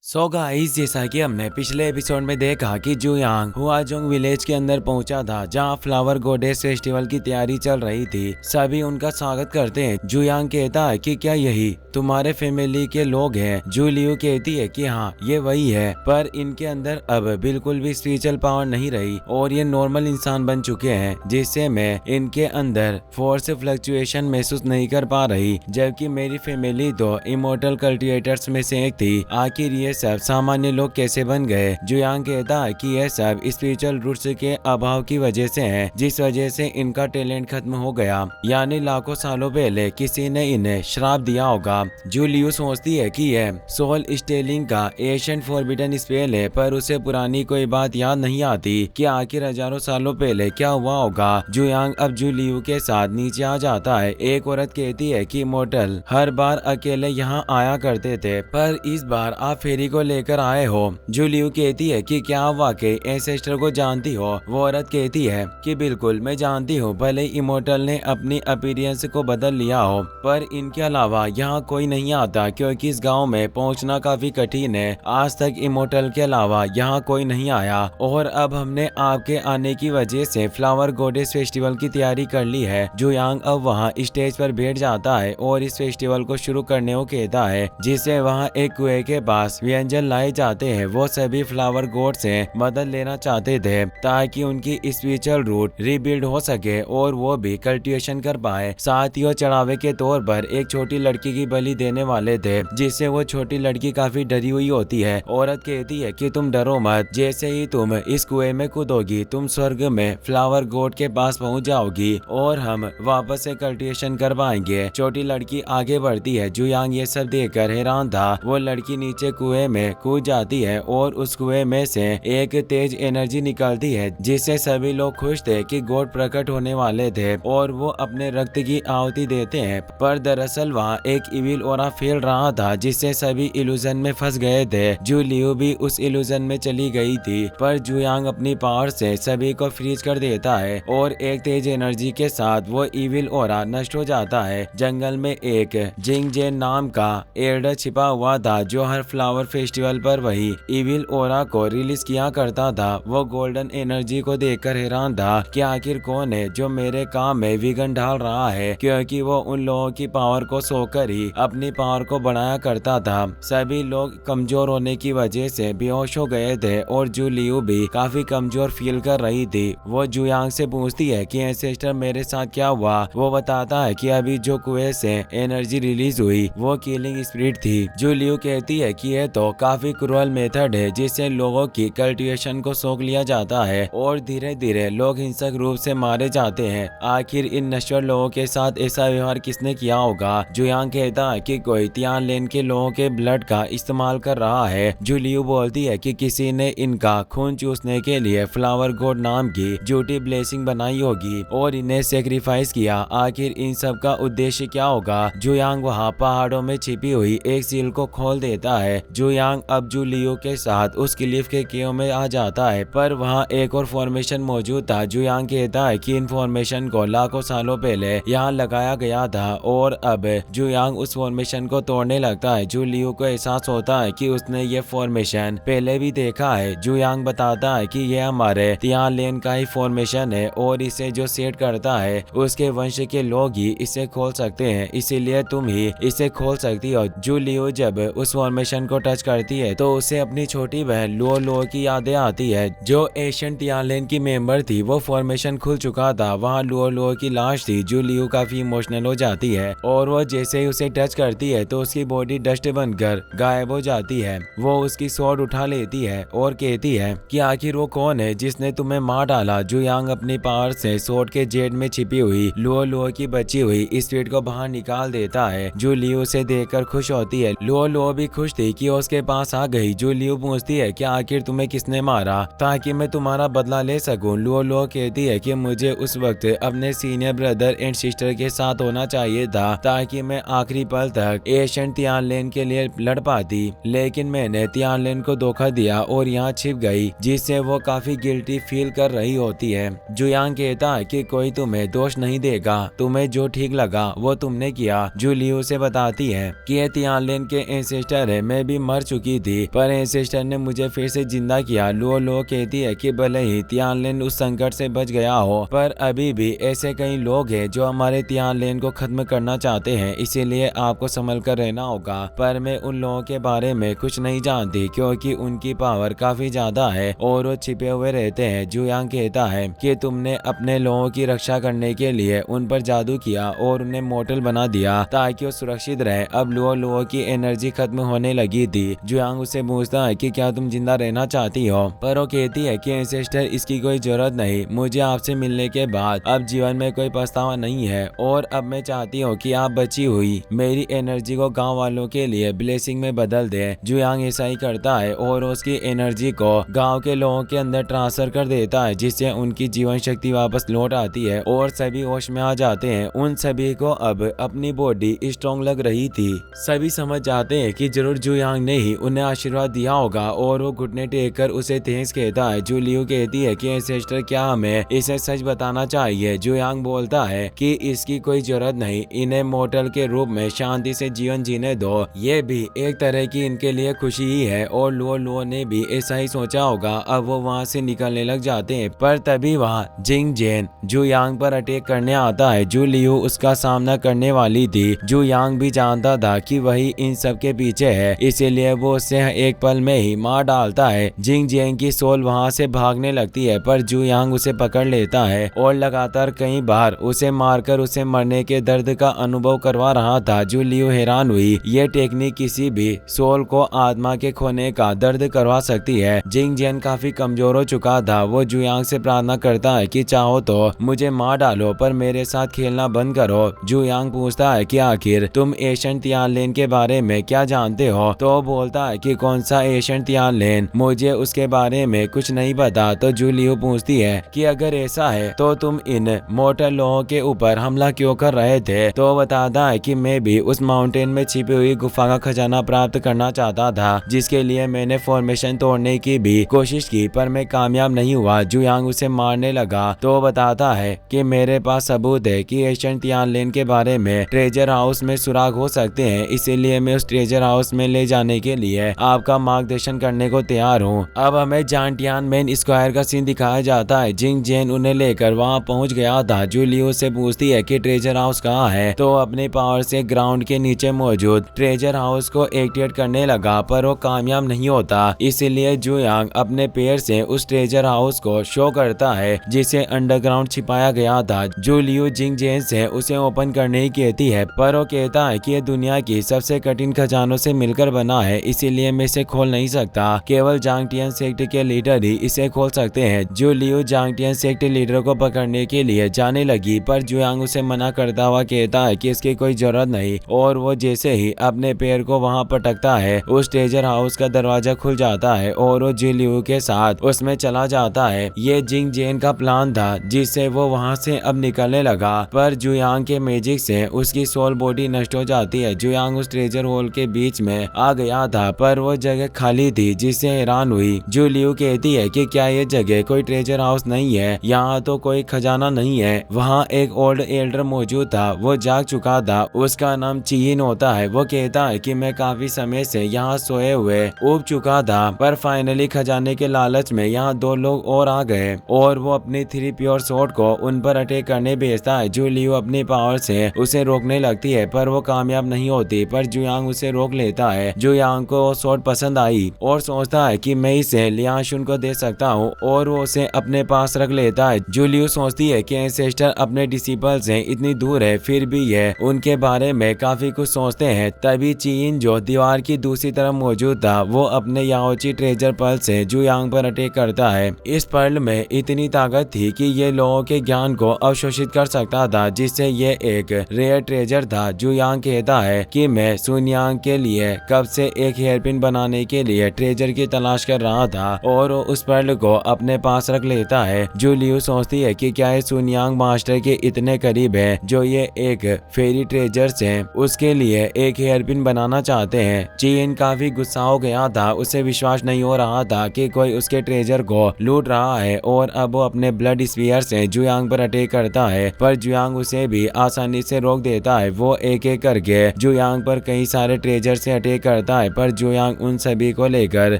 So guys, जैसा कि हमने पिछले एपिसोड में देखा कि जुयांग हुआजोंग विलेज के अंदर पहुंचा था, जहां फ्लावर गोडेस फेस्टिवल की तैयारी चल रही थी। सभी उनका स्वागत करते हैं। जुयांग कहता है कि क्या यही तुम्हारे फैमिली के लोग हैं? जू लियू कहती है कि हाँ, ये वही है, पर इनके अंदर अब बिल्कुल भी स्पिरिचुअल पावर नहीं रही और ये नॉर्मल इंसान बन चुके हैं, जिससे मैं इनके अंदर फोर्स फ्लक्चुएशन महसूस नहीं कर पा रही। जबकि मेरी फैमिली तो इमोर्टल कल्टिवेटर्स में से एक थी। आखिर ये सब सामान्य लोग कैसे बन गए? जुयांग कहता है कि यह सब स्पिरिचुअल रूट्स के अभाव की वजह से है, जिस वजह से इनका टैलेंट खत्म हो गया। यानी लाखों सालों पहले किसी ने इन्हें श्राप दिया होगा। जू लियू सोचती है कि यह सोल स्टेलिंग का एशियंट फॉरबिडन स्पेल है, पर उसे पुरानी कोई बात याद नहीं आती कि आखिर हजारों सालों पहले क्या हुआ होगा। जुयांग अब जू लियू के साथ नीचे आ जाता है। एक औरत कहती है कि मोटल हर बार अकेले यहाँ आया करते थे, पर इस बार आप फेरी को लेकर आए हो। जू लियू कहती है कि क्या आप वाकई एंसेस्टर को जानती हो? वो औरत कहती है कि बिल्कुल, मैं जानती हूँ। भले इमोर्टल ने अपनी अपीयरेंस को बदल लिया हो, पर इनके अलावा यहाँ कोई नहीं आता, क्योंकि इस गांव में पहुँचना काफी कठिन है। आज तक इमोर्टल के अलावा यहाँ कोई नहीं आया, और अब हमने आपके आने की वजह से फ्लावर गोडेस फेस्टिवल की तैयारी कर ली है। जुयांग अब वहाँ स्टेज पर बैठ जाता है और इस फेस्टिवल को शुरू करने को कहता है, जिसे वहाँ एक कुएं के पास व्यंजन लाए जाते हैं। वो सभी फ्लावर गॉड से मदद लेना चाहते थे ताकि उनकी स्पिरिचुअल रूट रीबिल्ड हो सके और वो भी कल्टिवेशन कर पाए। साथ ही वो चढ़ावे के तौर पर एक छोटी लड़की की बलि देने वाले थे, जिससे वो छोटी लड़की काफी डरी हुई होती है। औरत कहती है कि तुम डरो मत, जैसे ही तुम इस कुएं में कूदोगी तुम स्वर्ग में फ्लावर गॉड के पास पहुंच जाओगी और हम वापस से कल्टिवेशन कर पाएंगे। छोटी लड़की आगे बढ़ती है। जुयांग ये सब देखकर हैरान था। वो लड़की नीचे कुएं में कूद जाती है और उस कुएं में से एक तेज एनर्जी निकलती है, जिससे सभी लोग खुश थे कि गॉड प्रकट होने वाले थे और वो अपने रक्त की आहुति देते हैं। पर दरअसल वहाँ एक इविल ऑरा फैल रहा था, जिससे सभी इल्यूजन में फंस गए थे। जू लियू भी उस इल्यूजन में चली गई थी, पर जुयांग अपनी पावर से सभी को फ्रीज कर देता है और एक तेज एनर्जी के साथ वो इविल ऑरा नष्ट हो जाता है। जंगल में एक जिंग जेन नाम का एल्डर छिपा हुआ था, जो हर फ्लावर फेस्टिवल पर वही इविल ऑरा को रिलीज किया करता था। वो गोल्डन एनर्जी को देखकर हैरान था कि आखिर कौन है जो मेरे काम में विघन डाल रहा है, क्योंकि वो उन लोगों की पावर को सोकर ही अपनी पावर को बढ़ाया करता था। सभी लोग कमजोर होने की वजह से बेहोश हो गए थे और जू लियू भी काफी कमजोर फील कर रही थी। वो जुयांग से पूछती है कि एंसेस्टर मेरे साथ क्या हुआ। वो बताता है कि अभी जो कुएं से एनर्जी रिलीज हुई वो किलिंग स्पिरिट थी। जू लियू कहती है कि यह तो काफी क्रूअल मेथड है, जिससे लोगों की कल्टिवेशन को सोख लिया जाता है और धीरे धीरे लोग हिंसक रूप से मारे जाते हैं। आखिर इन नश्वर लोगों के साथ ऐसा व्यवहार किसने किया होगा? जुयांग कहता है कि कोई तियानलेन के लोगों के ब्लड का इस्तेमाल कर रहा है। जू लियू बोलती है कि किसी ने इनका खून चूसने के लिए फ्लावर गॉड नाम की झूठी ब्लेसिंग बनाई होगी और इन्हें सेक्रीफाइस किया। आखिर इन सब का उद्देश्य क्या होगा? जुयांग वहाँ पहाड़ों में छिपी हुई एक सील को खोल देता है। जुयांग अब जू लियू के साथ उस क्लिफ के केव में आ जाता है, पर वहाँ एक और फॉर्मेशन मौजूद था। जुयांग कहता है कि इन फॉर्मेशन को लाखों सालों पहले यहाँ लगाया गया था और अब जुयांग उस फॉर्मेशन को तोड़ने लगता है। जू लियू को एहसास होता है कि उसने ये फॉर्मेशन पहले भी देखा है। जुयांग बताता है कि यह हमारे तियानलेन का ही फॉर्मेशन है और इसे जो सेट करता है उसके वंश के लोग ही इसे खोल सकते हैं, इसीलिए तुम ही इसे खोल सकती हो। जू लियू जब उस फॉर्मेशन को टच करती है तो उसे अपनी छोटी बहन लुओ लुओ की यादें आती है, जो एशियन तियानलेन की मेंबर थी। वो फॉर्मेशन खुल चुका था, वहाँ लुओ लुओ की लाश थी। जू लियू काफी इमोशनल हो जाती है और वो जैसे ही उसे टच करती है तो उसकी बॉडी डस्ट बनकर गायब हो जाती है। वो उसकी स्वॉर्ड उठा लेती है और कहती है कि आखिर वो कौन है जिसने तुम्हें मार डाला? जुयांग अपनी पावर से स्वॉर्ड के जेड में छिपी हुई लुओ लुओ की बची हुई स्पिरिट को बाहर निकाल देता है। जू लियू उसे देखकर खुश होती है। लुओ लुओ भी खुश थी कि उसके पास आ गई। जू लियू पूछती है कि आखिर तुम्हें किसने मारा ताकि मैं तुम्हारा बदला ले सकूं? लुओ लुओ कहती है कि मुझे उस वक्त अपने सीनियर ब्रदर एंड सिस्टर के साथ होना चाहिए था, ताकि मैं आखिरी पल तक एशियन तियानलेन के लिए लड़ पाती, लेकिन मैंने तियानलेन को धोखा दिया और यहाँ छिप गई, जिससे वो काफी गिल्टी फील कर रही होती है। जुयांग कहता है कि कोई तुम्हें दोष नहीं देगा, तुम्हें जो ठीक लगा वो तुमने किया। जू लियू से बताती है कि ये तियानलेन के एंसेस्टर है, मैं भी मर मर चुकी थी, पर एंसेस्टर ने मुझे फिर से जिंदा किया। लुओ लुओ कहती है कि भले ही तियानलेन उस संकट से बच गया हो, पर अभी भी ऐसे कई लोग हैं जो हमारे तियानलेन को खत्म करना चाहते हैं, इसीलिए आपको संभल कर रहना होगा। पर मैं उन लोगों के बारे में कुछ नहीं जानती, क्योंकि उनकी पावर काफी ज्यादा है और वो छिपे हुए रहते हैं। जुयांग कहता है कि तुमने अपने लोगों की रक्षा करने के लिए उन पर जादू किया और उन्हें मोर्टल बना दिया ताकि वो सुरक्षित रहे। अब लुओ लुओ की एनर्जी खत्म होने लगी थी। जुयांग उससे पूछता है कि क्या तुम जिंदा रहना चाहती हो, पर वो कहती है कि एंसेस्टर इसकी कोई जरूरत नहीं, मुझे आपसे मिलने के बाद अब जीवन में कोई पछतावा नहीं है और अब मैं चाहती हूँ कि आप बची हुई मेरी एनर्जी को गांव वालों के लिए ब्लेसिंग में बदल दे। जुयांग ऐसा ही करता है और उसकी एनर्जी को गांव के लोगों के अंदर ट्रांसफर कर देता है, जिससे उनकी जीवन शक्ति वापस लौट आती है और सभी होश में आ जाते हैं। उन सभी को अब अपनी बॉडी स्ट्रॉन्ग लग रही थी। सभी समझ जाते हैं कि जरूर जुयांग ने ही उन्हें आशीर्वाद दिया होगा और वो घुटने टेक कर उसे थैंक्स कहता है। जू लियू कहती है कि एंसेस्टर क्या हमें इसे सच बताना चाहिए। जुयांग बोलता है कि इसकी कोई जरूरत नहीं, इन्हें मोर्टल के रूप में शांति से जीवन जीने दो, ये भी एक तरह की इनके लिए खुशी ही है। और लुओ लुओ ने भी ऐसा ही सोचा होगा। अब वो वहाँ से निकलने लग जाते हैं, पर तभी वहाँ जिंग जेन जुयांग पर अटैक करने आता है। जू लियू उसका सामना करने वाली थी। जुयांग भी जानता था कि वही इन सब के पीछे है, इसीलिए वो उसे एक पल में ही मार डालता है। जिंग जेन की सोल वहाँ से भागने लगती है, पर जुयांग उसे पकड़ लेता है और लगातार कई बार उसे मारकर उसे मरने के दर्द का अनुभव करवा रहा था। जू लियू हैरान हुई, ये टेक्निक किसी भी सोल को आत्मा के खोने का दर्द करवा सकती है। जिंग जेन काफी कमजोर हो चुका था। वो जुयांग से प्रार्थना करता है कि चाहो तो मुझे मार डालो, पर मेरे साथ खेलना बंद करो। जुयांग पूछता है कि आखिर तुम एशियन तियानलेन के बारे में क्या जानते हो, तो वो बोलता है कि कौन सा एशियन तियानलेन, मुझे उसके बारे में कुछ नहीं पता। तो जू लियू पूछती है कि अगर ऐसा है तो तुम इन मोर्टल लोगों के ऊपर हमला क्यों कर रहे थे। तो बताता है कि मैं भी उस माउंटेन में छिपी हुई गुफा का खजाना प्राप्त करना चाहता था, जिसके लिए मैंने फॉर्मेशन तोड़ने की भी कोशिश की, पर मैं कामयाब नहीं हुआ। जुयांग उसे मारने लगा तो वो बताता है कि मेरे पास सबूत है कि एशियन तियानलेन के बारे में ट्रेजर हाउस में सुराग हो सकते हैं, इसीलिए मैं उस ट्रेजर हाउस में ले जाने के लिए आपका मार्गदर्शन करने को तैयार हूँ। अब हमें जानटियानमेन स्क्वायर का सीन दिखाया जाता है। जिंग जेन उन्हें लेकर वहाँ पहुँच गया था। जू लियू से पूछती है कि ट्रेजर हाउस कहाँ है, तो अपने पावर से ग्राउंड के नीचे मौजूद ट्रेजर हाउस को एक्टिवेट करने लगा, पर वो कामयाब नहीं होता। इसीलिए जुयांग अपने पैर से उस ट्रेजर हाउस को शो करता है, जिसे अंडरग्राउंड छिपाया गया था। जू लियू जिंग जेन से उसे ओपन करने की कहती है, पर वो कहता है कि ये दुनिया की सबसे कठिन खजानों से मिलकर बना है, इसीलिए मैं इसे खोल नहीं सकता, केवल जांगटियन सेक्ट के लीडर ही इसे खोल सकते हैं। जू लियू जांगटियन सेक्ट लीडर को पकड़ने के लिए जाने लगी, पर जुयांग उसे मना करता हुआ कहता है कि इसकी कोई जरूरत नहीं, और वो जैसे ही अपने पैर को वहां पटकता है, उस ट्रेजर हाउस का दरवाजा खुल जाता है और वो जू लियू के साथ उसमें चला जाता है। ये जिंग जेन का प्लान था, जिससे वो वहां से अब निकलने लगा, पर जुयांग के मैजिक से उसकी सोल बॉडी नष्ट हो जाती है। जुयांग उस ट्रेजर होल के बीच में आ गया था, पर वो जगह खाली थी, जिससे हैरान हुई। जू लियू कहती है कि क्या ये जगह कोई ट्रेजर हाउस नहीं है, यहाँ तो कोई खजाना नहीं है। वहाँ एक ओल्ड एल्डर मौजूद था, वो जाग चुका था, उसका नाम चीन होता है। वो कहता है कि मैं काफी समय से यहाँ सोए हुए उब चुका था, पर फाइनली खजाने के लालच में यहाँ दो लोग और आ गए और वो अपनी 3 प्योर स्वॉर्ड को उन पर अटैक करने भेजता है। जू लियू अपनी पावर से उसे रोकने लगती है, पर वो कामयाब नहीं होती, पर जुयांग उसे रोक लेता है। जुयांग को वो स्वॉर्ड पसंद आई और सोचता है कि मैं इसे लियांशुन को दे सकता हूँ, और वो उसे अपने पास रख लेता है। जू लियू सोचती है कि एंसेस्टर अपने डिसिपल से इतनी दूर है, फिर भी ये उनके बारे में काफी कुछ सोचते हैं। तभी चीन जो दीवार की दूसरी तरफ मौजूद था, वो अपने याओची ट्रेजर पर्ल से जुयांग पर अटैक करता है। इस पर्ल में इतनी ताकत थी कि ये लोगों के ज्ञान को अवशोषित कर सकता था, जिससे ये एक रेयर ट्रेजर था। जुयांग कहता है कि मैं सुनियांग के लिए कब से एक हेयरपिन बनाने के लिए ट्रेजर की तलाश कर रहा था, और उस पर्ल को अपने पास रख लेता है। जू लियू सोचती है कि क्या ये सुनियांग मास्टर के इतने करीब है जो ये एक फेरी ट्रेजर से उसके लिए एक हेयरपिन बनाना चाहते हैं। चीन काफी गुस्सा हो गया था, उसे विश्वास नहीं हो रहा था कि कोई उसके ट्रेजर को लूट रहा है, और अब वो अपने ब्लड स्फीयर से जुयांग पर अटैक करता है, पर जुयांग उसे भी आसानी से रोक देता है। वो एक एक करके जुयांग पर कई सारे ट्रेजर से अटैक करता है, पर जुयांग उन सभी को लेकर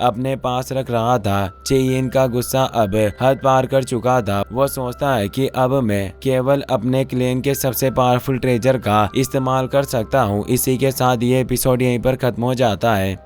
अपने पास रख रहा था। चेयिन का गुस्सा अब हद पार कर चुका था। वो सोचता है कि अब मैं केवल अपने क्लैन के सबसे पावरफुल ट्रेजर का इस्तेमाल कर सकता हूँ। इसी के साथ ये एपिसोड यहीं पर खत्म हो जाता है।